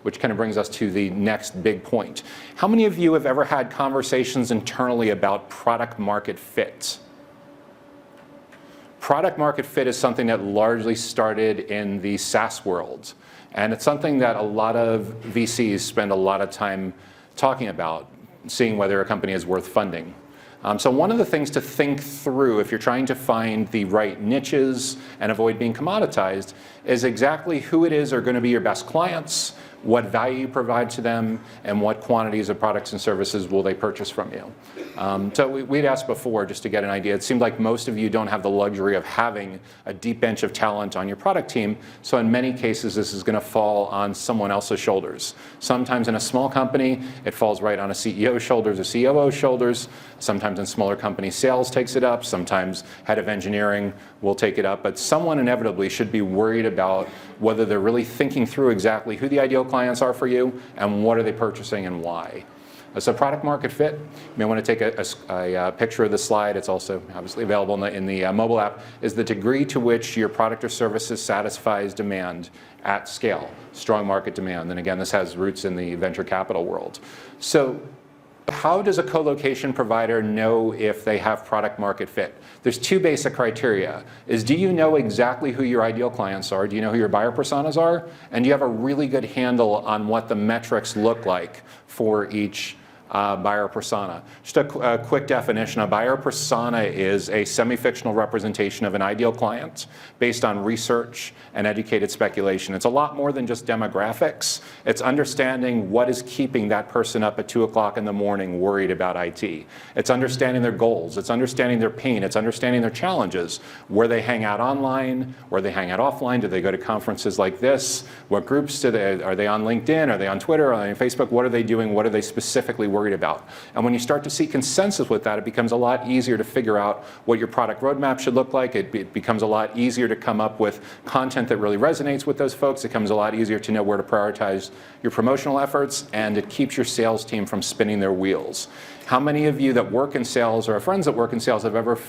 which kind of brings us to the next big point. How many of you have ever had conversations internally about product market fit? Product market fit is something that largely started in the SaaS world. And it's something that a lot of VCs spend a lot of time talking about, seeing whether a company is worth funding. So one of the things to think through if you're trying to find the right niches and avoid being commoditized is exactly who it is are going to be your best clients, what value you provide to them, and what quantities of products and services will they purchase from you. So we'd asked before, just to get an idea, it seemed like most of you don't have the luxury of having a deep bench of talent on your product team, so in many cases this is going to fall on someone else's shoulders. Sometimes in a small company, it falls right on a CEO's shoulders or COO's shoulders. Sometimes in smaller companies, sales takes it up. Sometimes head of engineering will take it up. But someone inevitably should be worried about whether they're really thinking through exactly who the ideal clients are for you and what are they purchasing and why. So product market fit, you may want to take a picture of the slide. It's also obviously available in the mobile app, is the degree to which your product or services satisfies demand at scale, strong market demand. And again, this has roots in the venture capital world. So how does a colocation provider know if they have product market fit? There's two basic criteria. Do you know exactly who your ideal clients are? Do you know who your buyer personas are? And do you have a really good handle on what the metrics look like for each buyer persona? Just a quick definition, a buyer persona is a semi-fictional representation of an ideal client based on research and educated speculation. It's a lot more than just demographics. It's understanding what is keeping that person up at 2 o'clock in the morning worried about IT. It's understanding their goals. It's understanding their pain. It's understanding their challenges. Where they hang out online, where they hang out offline. Do they go to conferences like this? What groups are they on LinkedIn? Are they on Twitter? Are they on Facebook? What are they doing? What are they specifically worried about? And when you start to see consensus with that, it becomes a lot easier to figure out what your product roadmap should look like. It becomes a lot easier to come up with content that really resonates with those folks. It becomes a lot easier to know where to prioritize your promotional efforts, and it keeps your sales team from spinning their wheels. How many of you that work in sales or have friends that work in sales have ever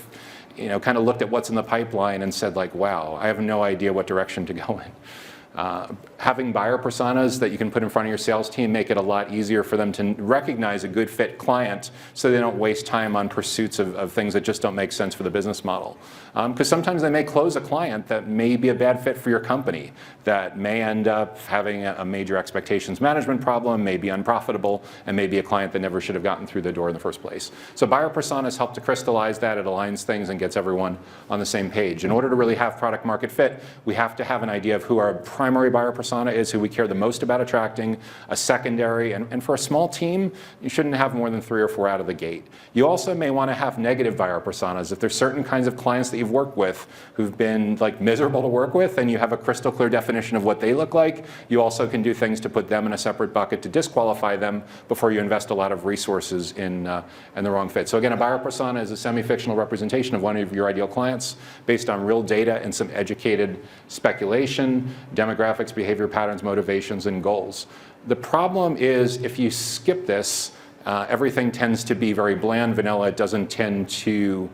kind of looked at what's in the pipeline and said like, wow, I have no idea what direction to go in? Having buyer personas that you can put in front of your sales team make it a lot easier for them to recognize a good fit client so they don't waste time on pursuits of things that just don't make sense for the business model. Because sometimes they may close a client that may be a bad fit for your company, that may end up having a major expectations management problem, may be unprofitable, and may be a client that never should have gotten through the door in the first place. So buyer personas help to crystallize that. It aligns things and gets everyone on the same page. In order to really have product market fit, we have to have an idea of who our primary buyer persona is, who we care the most about attracting, a secondary, and for a small team, you shouldn't have more than 3 or 4 out of the gate. You also may want to have negative buyer personas. If there's certain kinds of clients that you've worked with who've been like miserable to work with, and you have a crystal clear definition of what they look like, you also can do things to put them in a separate bucket to disqualify them before you invest a lot of resources in the wrong fit. So again, a buyer persona is a semi-fictional representation of one of your ideal clients based on real data and some educated speculation, demographics, behavior patterns, motivations, and goals. The problem is if you skip this, everything tends to be very bland, vanilla. It doesn't tend to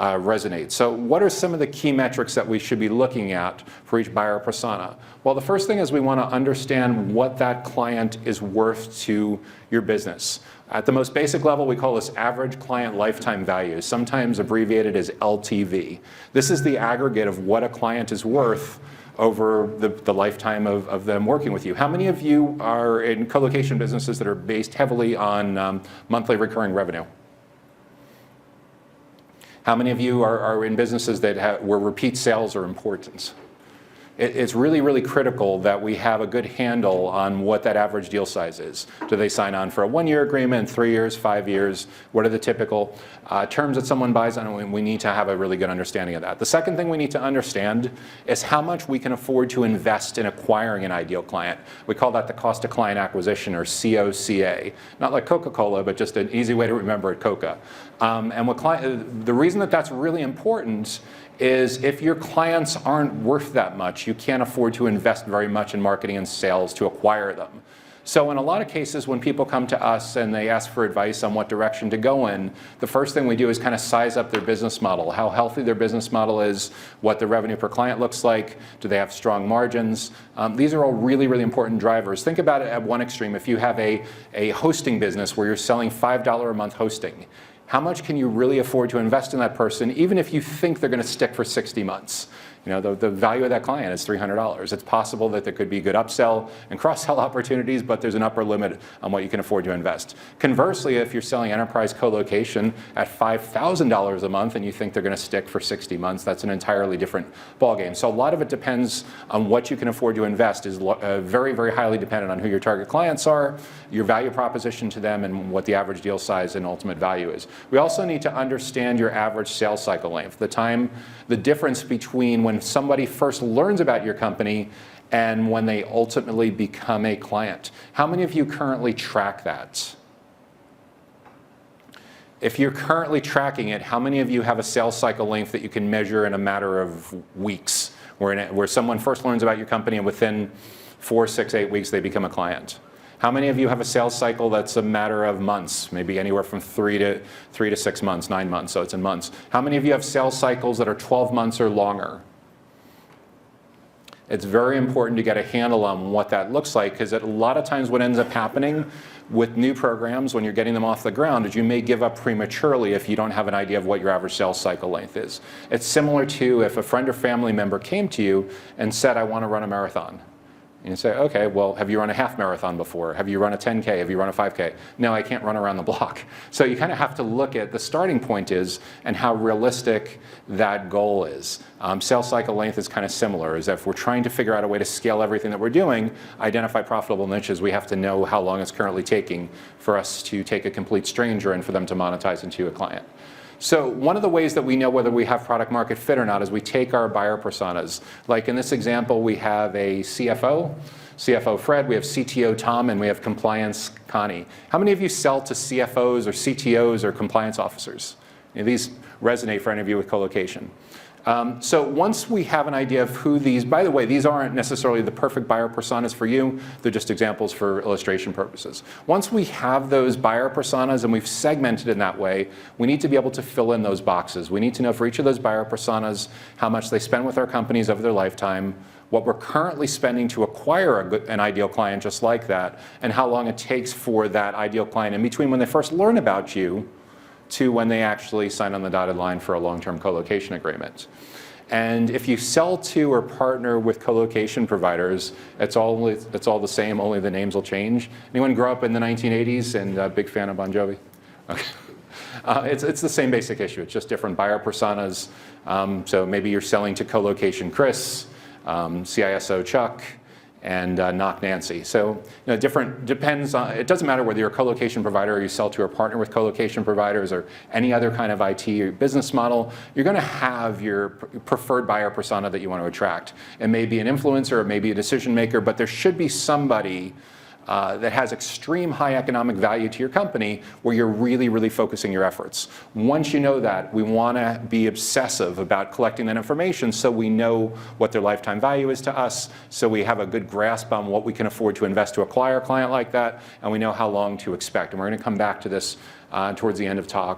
resonate. So what are some of the key metrics that we should be looking at for each buyer persona? Well, the first thing is we want to understand what that client is worth to your business. At the most basic level, we call this average client lifetime value, sometimes abbreviated as LTV. This is the aggregate of what a client is worth over the lifetime of them working with you. How many of you are in colocation businesses that are based heavily on monthly recurring revenue? How many of you are in businesses where repeat sales are important? It's really, really critical that we have a good handle on what that average deal size is. Do they sign on for a 1-year agreement, 3 years, 5 years? What are the typical terms that someone buys on? We need to have a really good understanding of that. The second thing we need to understand is how much we can afford to invest in acquiring an ideal client. We call that the cost of client acquisition, or COCA. Not like Coca-Cola, but just an easy way to remember it, COCA. The reason that that's really important is if your clients aren't worth that much, you can't afford to invest very much in marketing and sales to acquire them. So in a lot of cases, when people come to us and they ask for advice on what direction to go in, the first thing we do is kind of size up their business model, how healthy their business model is, what the revenue per client looks like, do they have strong margins. These are all really, really important drivers. Think about it at one extreme. If you have a hosting business where you're selling $5 a month hosting, how much can you really afford to invest in that person, even if you think they're going to stick for 60 months? You know, the value of that client is $300. It's possible that there could be good upsell and cross-sell opportunities, but there's an upper limit on what you can afford to invest. Conversely, if you're selling enterprise colocation at $5,000 a month and you think they're going to stick for 60 months, that's an entirely different ballgame. So a lot of it depends on what you can afford to invest. Is very, very highly dependent on who your target clients are, your value proposition to them, and what the average deal size and ultimate value is. We also need to understand your average sales cycle length, the difference between when somebody first learns about your company and when they ultimately become a client. How many of you currently track that? If you're currently tracking it, how many of you have a sales cycle length that you can measure in a matter of weeks, where someone first learns about your company and within 4, 6, 8 weeks they become a client? How many of you have a sales cycle that's a matter of months, maybe anywhere from 3 to 6 months, 9 months, so it's in months? How many of you have sales cycles that are 12 months or longer? It's very important to get a handle on what that looks like, because a lot of times what ends up happening with new programs when you're getting them off the ground is you may give up prematurely if you don't have an idea of what your average sales cycle length is. It's similar to if a friend or family member came to you and said, I want to run a marathon. And you say, okay, well, have you run a half marathon before? Have you run a 10K? Have you run a 5K? No, I can't run around the block. So you kind of have to look at the starting point is and how realistic that goal is. Sales cycle length is kind of similar, is that if we're trying to figure out a way to scale everything that we're doing, identify profitable niches, we have to know how long it's currently taking for us to take a complete stranger and for them to monetize into a client. So one of the ways that we know whether we have product market fit or not is we take our buyer personas. Like in this example, we have a CFO Fred, we have CTO Tom, and we have compliance Connie. How many of you sell to CFOs or CTOs or compliance officers? These resonate for any of you with colocation. So once we have an idea of who these, by the way, these aren't necessarily the perfect buyer personas for you, they're just examples for illustration purposes. Once we have those buyer personas and we've segmented in that way, we need to be able to fill in those boxes. We need to know for each of those buyer personas how much they spend with our companies over their lifetime, what we're currently spending to acquire an ideal client just like that, and how long it takes for that ideal client in between when they first learn about you to when they actually sign on the dotted line for a long-term colocation agreement. And if you sell to or partner with colocation providers, it's all the same, only the names will change. Anyone grow up in the 1980s and a big fan of Bon Jovi? Okay. It's the same basic issue. It's just different buyer personas. So maybe you're selling to colocation Chris, CISO Chuck, and Knock Nancy. So depends on, it doesn't matter whether you're a colocation provider or you sell to or partner with colocation providers or any other kind of IT or business model, you're going to have your preferred buyer persona that you want to attract. It may be an influencer, it may be a decision maker, but there should be somebody that has extreme high economic value to your company where you're really, really focusing your efforts. Once you know that, we want to be obsessive about collecting that information so we know what their lifetime value is to us, so we have a good grasp on what we can afford to invest to acquire a client like that, and we know how long to expect. And we're going to come back to this towards the end of talk.